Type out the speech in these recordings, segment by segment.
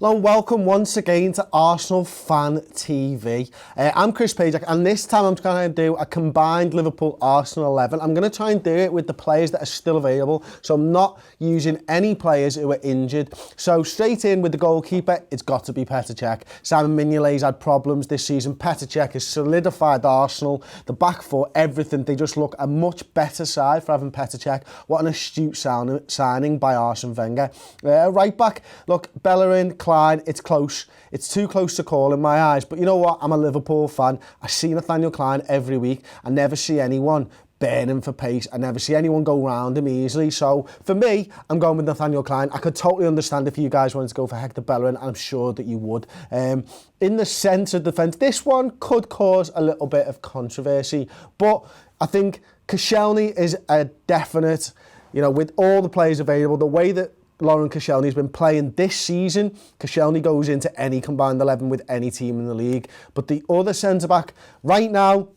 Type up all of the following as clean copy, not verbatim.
Hello and welcome once again to Arsenal Fan TV. I'm Chris Pajek, and this time I'm going to do a combined Liverpool-Arsenal 11. I'm going to try and do it with the players that are still available, so I'm not using any players who are injured. So straight in with the goalkeeper, it's got to be Pajek. Simon Mignolet's had problems this season. Pajek has solidified Arsenal. The back four, everything, they just look a much better side for having Pajek. What an astute signing by Arsene Wenger. Right back, look, Bellerin, Klein, it's close. It's too close to call in my eyes. But you know what? I'm a Liverpool fan. I see Nathaniel Klein every week. I never see anyone burning for pace. I never see anyone go round him easily. So for me, I'm going with Nathaniel Klein. I could totally understand if you guys wanted to go for Hector Bellerin. I'm sure that you would. In the centre of defence, this one could cause a little bit of controversy. But I think Koscielny is a definite, you know, with all the players available, the way that Laurent Koscielny's been playing this season, Koscielny goes into any combined 11 with any team in the league. But the other centre-back, right now,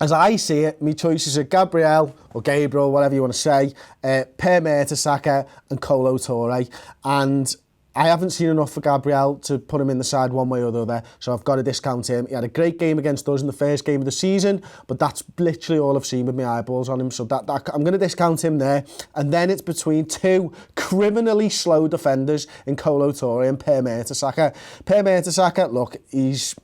as I see it, my choices are Gabriel, or Gabriel, whatever you want to say, Per Mertesacker and Kolo Touré. And I haven't seen enough for Gabriel to put him in the side one way or the other, so I've got to discount him. He had a great game against us in the first game of the season, but that's literally all I've seen with my eyeballs on him, so that I'm going to discount him there. And then it's between two criminally slow defenders in Kolo Touré and Per Mertesacker. Per Mertesacker, look, he's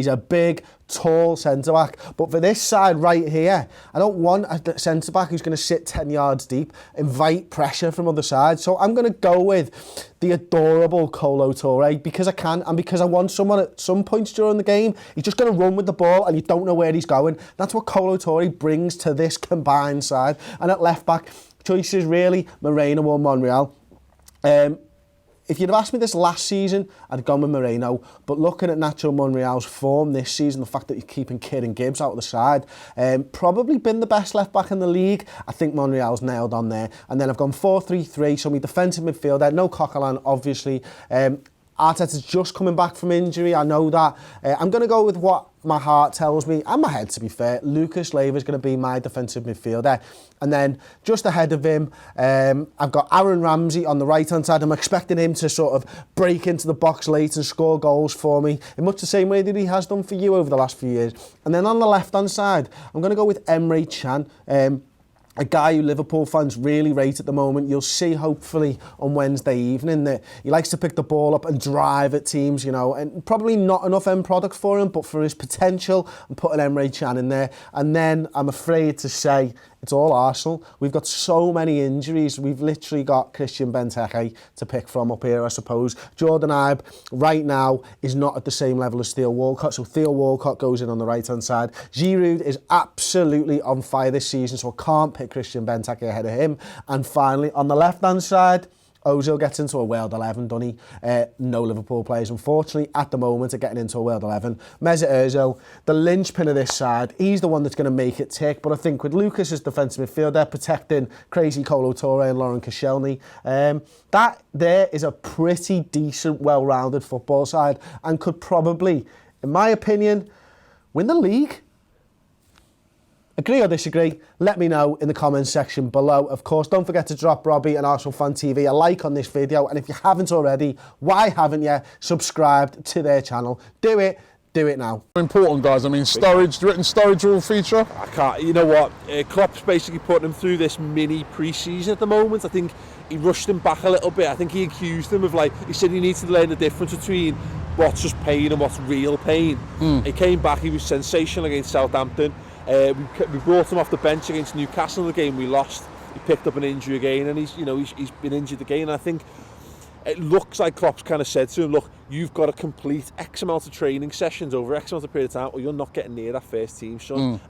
a big, tall centre-back. But for this side right here, I don't want a centre-back who's going to sit 10 yards deep, invite pressure from other sides. So I'm going to go with the adorable Kolo Touré because I can and because I want someone at some points during the game, he's just going to run with the ball and you don't know where he's going. That's what Kolo Touré brings to this combined side. And at left-back, choices really, Moreno or Monreal. If you'd have asked me this last season, I'd gone with Moreno. But looking at Nacho Monreal's form this season, the fact that he's keeping Kieran Gibbs out of the side, probably been the best left-back in the league. I think Monreal's nailed on there. And then I've gone 4-3-3, so my defensive midfielder, no Coquelin, obviously. Arteta's just coming back from injury, I know that. I'm going to go with what my heart tells me, and my head to be fair. Lucas Leiva's going to be my defensive midfielder. And then just ahead of him, I've got Aaron Ramsey on the right-hand side. I'm expecting him to sort of break into the box late and score goals for me, in much the same way that he has done for you over the last few years. And then on the left-hand side, I'm going to go with Emre Can. A guy who Liverpool fans really rate at the moment. You'll see hopefully on Wednesday evening that he likes to pick the ball up and drive at teams, you know, and probably not enough end product for him, but for his potential, I'm putting Emre Can in there. And then I'm afraid to say it's all Arsenal. We've got so many injuries. We've literally got Christian Benteke to pick from up here, I suppose. Jordan Ibe right now is not at the same level as Theo Walcott, so Theo Walcott goes in on the right-hand side. Giroud is absolutely on fire this season, so I can't pick Christian Benteke ahead of him. And finally, on the left-hand side, Ozil gets into a World 11, doesn't he? No Liverpool players, unfortunately, at the moment, are getting into a World 11. Mesut Ozil, the linchpin of this side, he's the one that's going to make it tick. But I think with Lucas as defensive midfielder, protecting crazy Kolo Touré and Laurent Koscielny, that there is a pretty decent, well-rounded football side and could probably, in my opinion, win the league. Agree or disagree? Let me know in the comments section below. Of course, don't forget to drop Robbie and Arsenal Fan TV a like on this video. And if you haven't already, why haven't you subscribed to their channel? Do it now. Important, guys. I mean, Sturridge, written Sturridge rule feature. I can't. You know what? Klopp's basically putting him through this mini pre-season at the moment. I think he rushed him back a little bit. I think he accused him of, like, he said he needs to learn the difference between what's just pain and what's real pain. He came back. He was sensational against Southampton. We brought him off the bench against Newcastle in the game we lost. He picked up an injury again, and he's been injured again. And I think it looks like Klopp's kind of said to him, look, you've got to complete X amount of training sessions over X amount of period of time, or you're not getting near that first team, son.